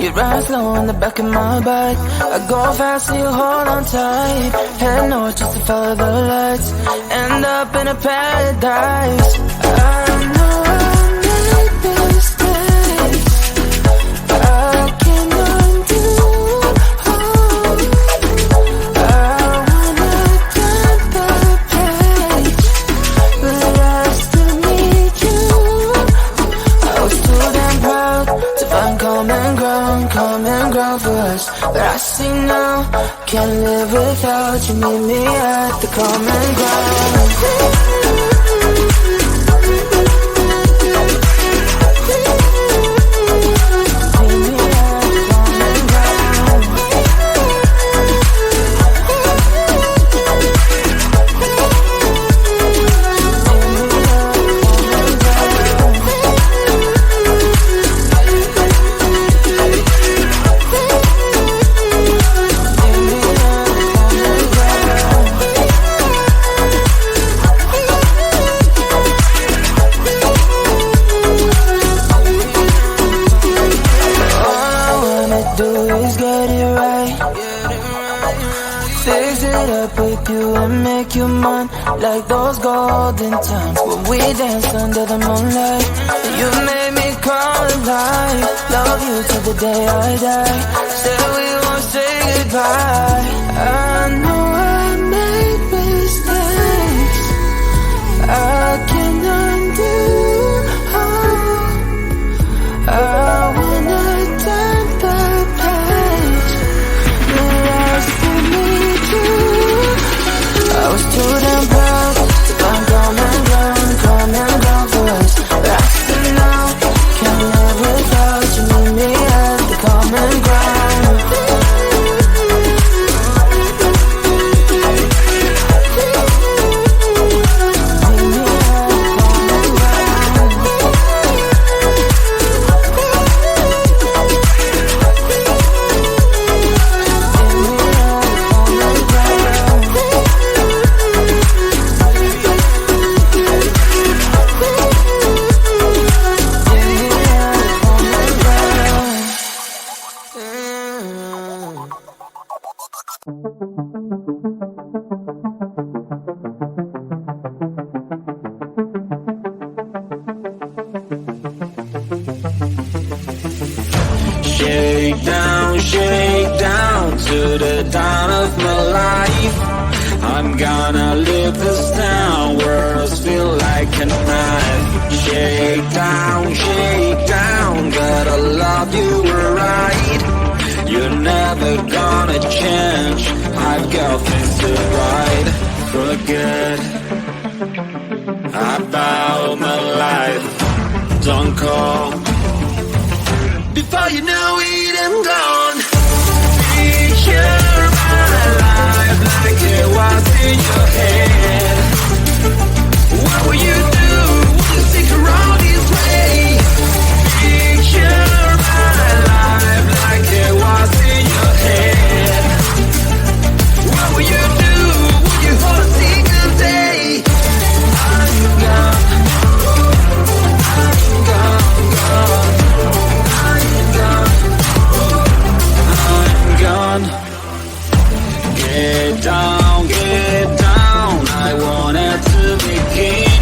We ride slow in the back of my bike. I go fast so you hold on tight. Head north just to follow the lights. End up in a paradise. I know I made mistakes. I can undo. I wanna turn the page, but I still need you. I was too damn proud to find common ground for us, but I see now, can't live without you. Meet me at the common ground. Like those golden times when we danced under the moonlight. You made me come alive. Love you till the day I die. Said we won't say goodbye. I know I made mistakes. I can undo. I wanna turn the page, but I still need you. I was too damn proud to find common ground for us, but I still know, can't live without you. Meet me at the common ground. Shake down to the dawn of my life. I'm gonna leave this town, words feel like a knife. Shake down, gotta love you right. You're never gonna change, I've got things to write. Forget about my life, don't call before you know it, I'm gone. Picture my life like it was in your head. What will you do? Will you stick around this way? Picture my life like it was in your head. What will you do? Will you hold a single day? I'm gone. I'm gone. Get down, I wanted to begin.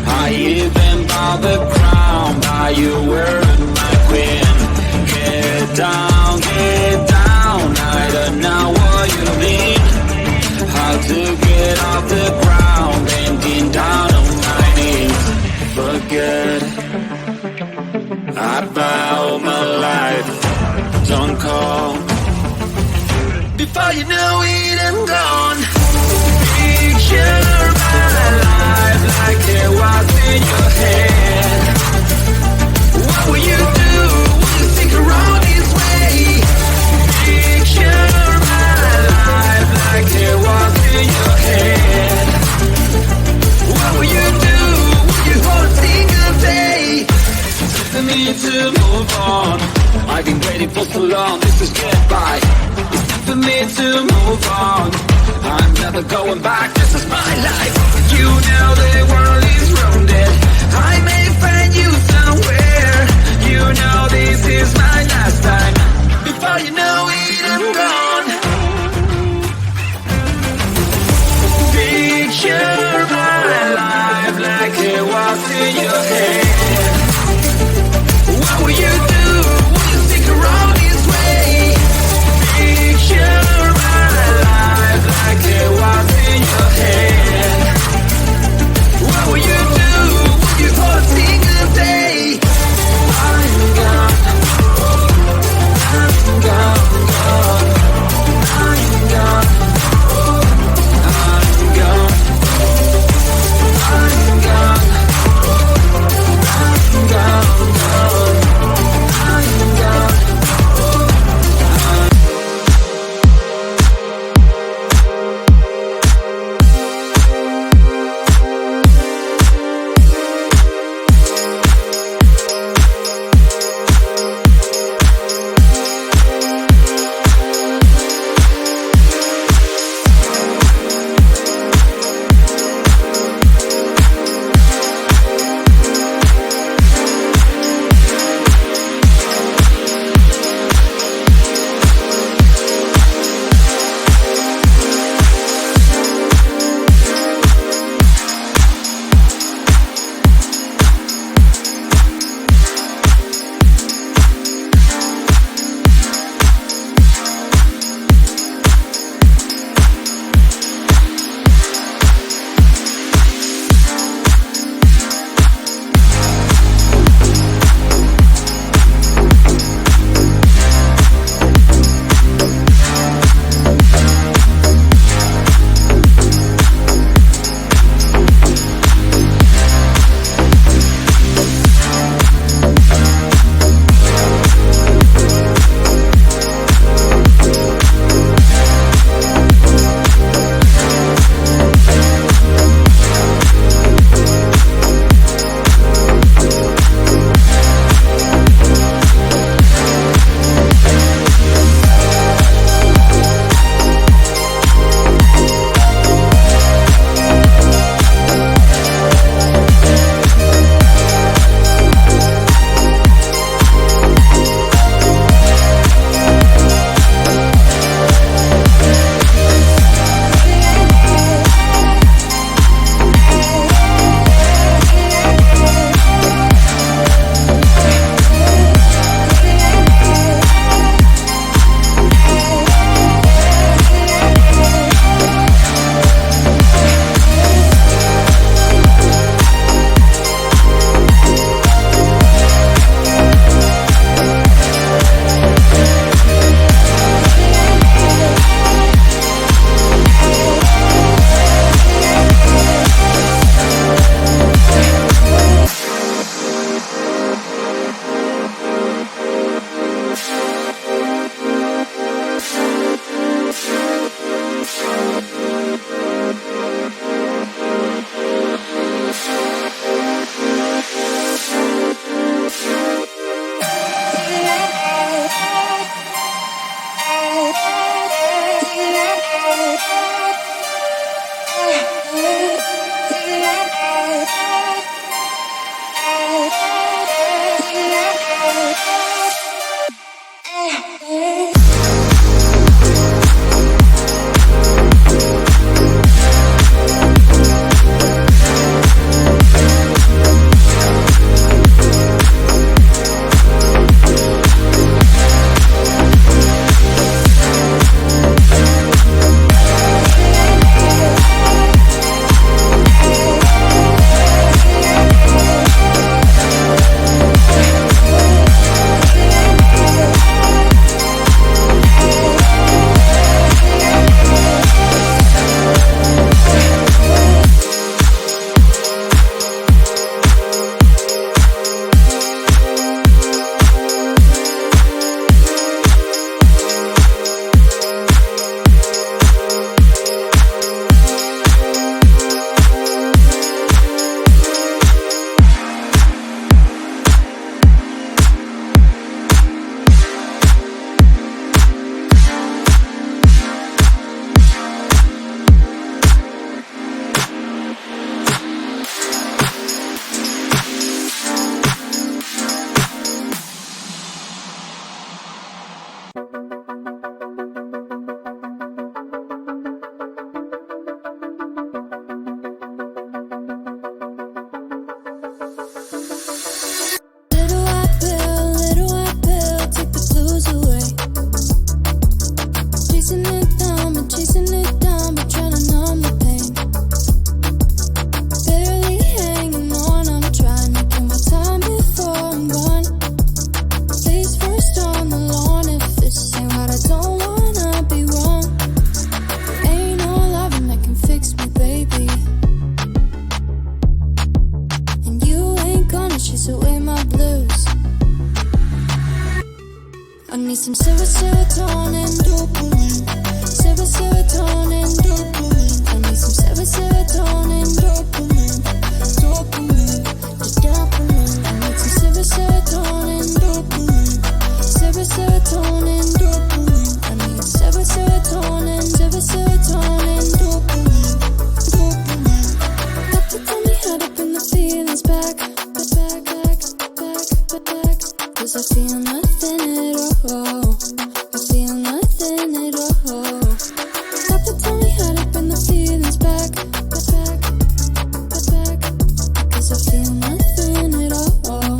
I even bought the crown, but you weren't my queen. Get down, I don't know what you mean. How to get off the ground, bending down on my knees. Forget about my life, don't call before you know it, I'm gone. Picture my life like it was in your head. What will you do? Will you stick around this way? Picture my life like it was in your head. What will you do? Will you hold a single day? For me to move on, I've been waiting for so long, this is goodbye. For me to move on, I'm never going back, this is my life. You know the world is rounded, I may find you somewhere. You know this is my last time. need some serotonin, dopamine. Serotonin, dopamine. I need some serotonin, dopamine. Dopamine, just dopamine. I need some serotonin, dopamine. Serotonin, dopamine. I need serotonin, dopamine. Dopamine. Doctor, tell me how to bring the feelings back. Cause I feel nothing at all. I feel nothing at all. Doctor, tell me how to bring the feelings back. Cause I feel nothing at all.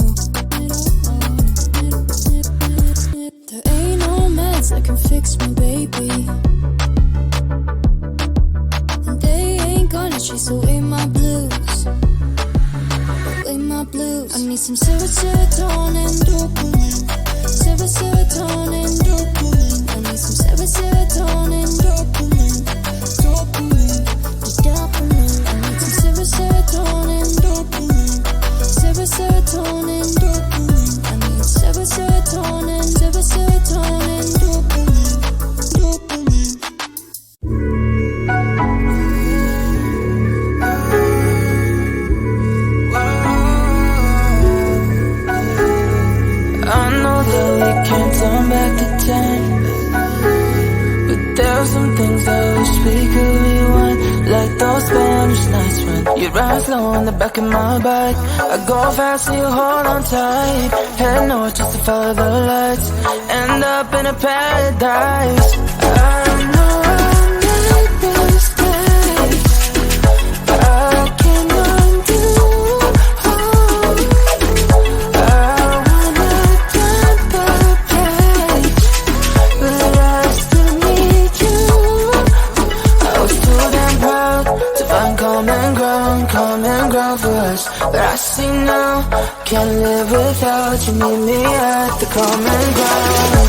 There ain't no meds that can fix me, baby. And they ain't gonna chase away my blues. Away my blues. I need some serotonin, dopamine. Serotonin, dopamine. I need some serotonin, dopamine. Dopamine, just dopamine. I need some serotonin, dopamine. Serotonin, dopamine. I need serotonin, dopamine. Dopamine. I know that we can't turn back the time, but there are some things I wish we could rewind. Like those Spanish nights when you ride slow on the back of my bike. I go fast and you hold on tight. Head north just to follow the lights. End up in a paradise. I know I made mistakes. I can't undo. Common ground for us, but I see now, can't live without you. Meet me at the common ground.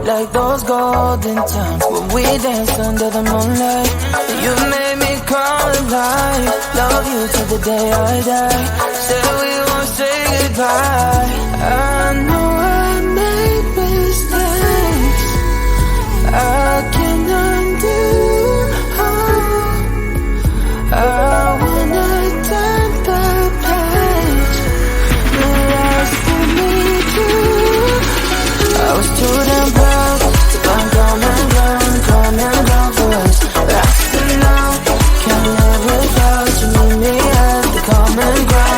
Like those golden times when we danced under the moonlight. You made me come alive. Love you till the day I die. Said we won't say goodbye. I know I made mistakes. I can't undo. I wanna turn the page. But I still need you. I was too damn proud to find common ground for us. But I still know, can't live without you. Meet me at the common ground.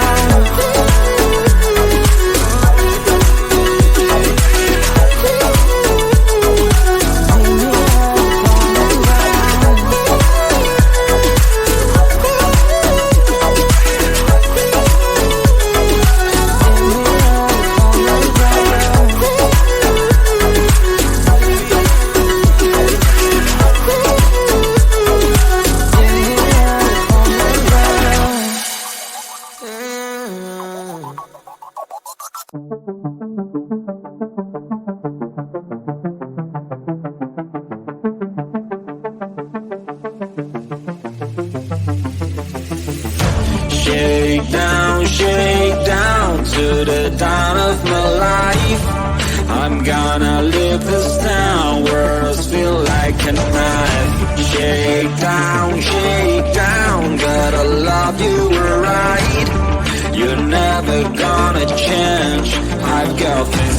Shake down to the dawn of my life. I'm gonna live this down, words feel like a knife. Shake down, gotta love you right. You're never gonna change, I've got things